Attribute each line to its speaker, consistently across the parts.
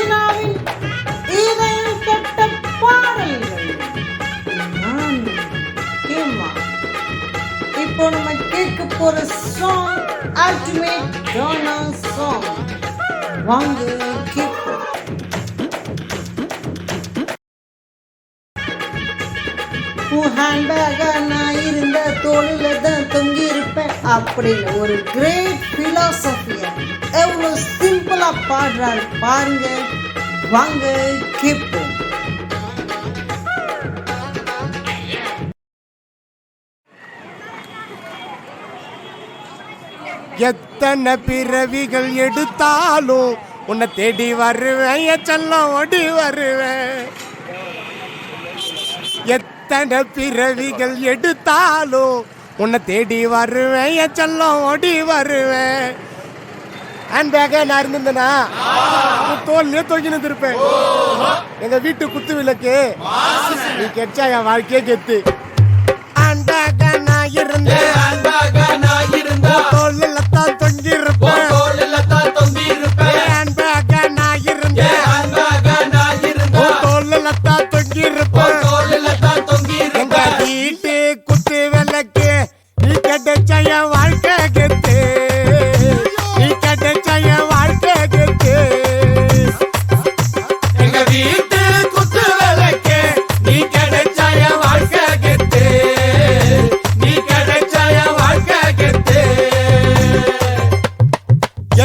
Speaker 1: மீனாவின் இதயம் தொட்ட பாடல்கள். இப்போ நம்ம கேட்க போற சாங் அல்டிமேட் டானா சாங். வாங்க கேட்போம். ஹேண்ட்பேக நான் இருந்த தோளில தான் தொங்கி இருப்பேன் அப்படின்னு ஒரு கிரேட் பிலாசபிய எவ்வளவு சிம்பிளா பாடுறாரு பாருங்க. வாங்க கேட்போம்.
Speaker 2: எத்தனை பிறவிகள் எடுத்தாலும் உன்னை தேடி வருவேன், என் செல்லம் ஓடி வருவேன். எத்தனை பிறவிகள் எடுத்தாலும் உன்னை தேடி வருவேன், என் செல்லம் ஓடி வருவேன். ஹேண்ட் பேக்கா நான் இருந்திருந்தேனா தோல்லையே தொங்கி நின்றுருப்பேன். எங்க வீட்டு குத்து விளக்கு நீ கெச்சா என் வாழ்க்கையே கெத்து. ஹேண்ட் பேக்கா நான் இருந்தேன், தோல்ல தான் தொங்கி இருப்பேன். ஹேண்ட் பேக்கா நான் இருந்தேன், தோல்ல தான் தொங்கி இருப்பேன். எங்க வீட்டு குத்து விளக்கு நீ கிடைச்ச என் வாழ்க்கை கெத்து, நீ கிடைச்ச என் வாழ்க்கை கெத்து. எங்க வீட்டு குத்து விளக்கு நீ கிடைச்ச என் வாழ்க்கை கெத்து, நீ கிடைச்ச என் வாழ்க்கை கெத்து.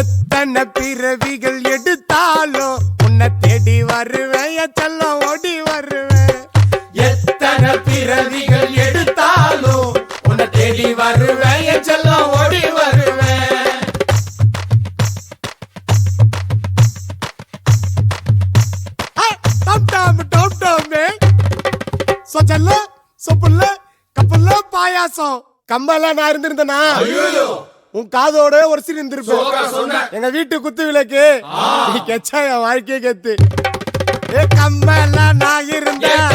Speaker 2: எத்தனை பிறவிகள் எடுத்தாலும் உன்னை தேடி வருவேன், என் செல்லம் ஓடி வருவேன். எத்தனை பிறவிகள் எடுத்தாலும் உன்னை தேடி வருவேன், என் செல்லம் ஓடி வருவேன். சொச்சல்ல சொப்புல்ல கப்பல்ல பாயாசம் கம்பெல்லாம் நான் இருந்திருந்தேனா உன் காதோட ஒரு சீன் இருந்திருப்பேன். எங்க வீட்டு குத்து விளக்கு நீ கெச்சா என் வாழ்க்கையே கெத்து. கம்பெல்லாம் நான் இருந்தேன்,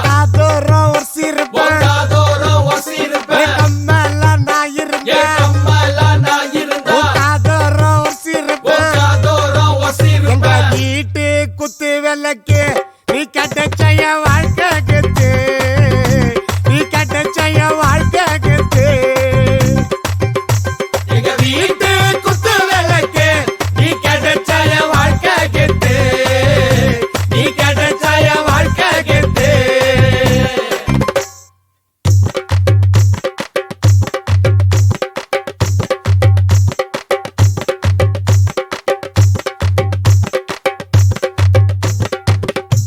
Speaker 2: காதோரம் ஒரு சீருப்பேன். கம்பெல்லாம் நான் இருந்தேன், காதோரம் ஒரு சீருப்பேன். எங்க வீட்டு குத்து விளக்கு நீ கிடைச்ச என் வாழ்க்கை கெத்து, நீ கிடைச்ச என் வாழ்க்கை கெத்து. எங்க வீட்டு குத்து விளக்கு நீ கிடைச்ச என் வாழ்க்கை கெத்து, நீ கிடைச்ச என் வாழ்க்கை கெத்து.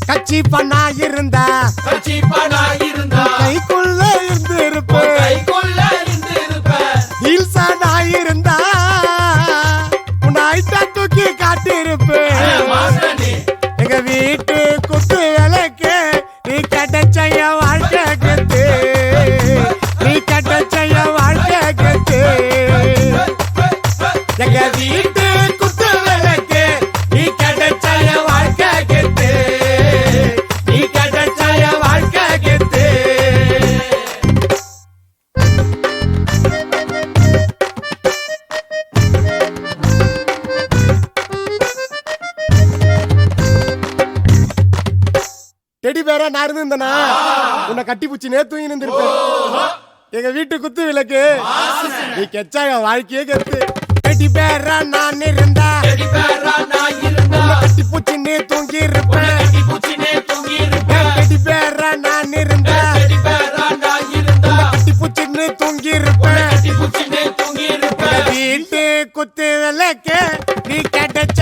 Speaker 2: கச்சிப்பனா இருந்தா கைக்குள்ள இருந்து இருப்பேன். ஹீல்ஸானா இருந்தா உன்னை ஐட்டா தூக்கி காட்டி இருப்பேன். எங்க வீட்டு குத்து விளக்கு நீ கிடைச்ச என் வாழ்க்கை கெத்து, நீ கிடைச்ச என் வாழ்க்கை கெத்து. எங்க வீட்டு குத்து விளக்கு நீ கிடைச்ச என் வாழ்க்கை கெத்து, நீ கிடைச்ச என் வாழ்க்கை கெத்து. டெடி பேரா நான் இருந்திருந்தேனா உன்னை கட்டி பூச்சி நேத்து இருந்திருப்பேன். எங்க வீட்டு குத்து விளக்கு நீ கெச்சா என் வாழ்க்கையே கெத்து. டெடி பேரா நான் இருந்தா உன்னை கட்டி பூச்சி நீ தூங்கி இருப்பேன். டெடி பேரா நான் இருந்தா உன்னை கட்டி பூச்சி நீ தூங்கி இருப்பேன். வீட்டு குத்து விளக்கு நீ கிடைச்ச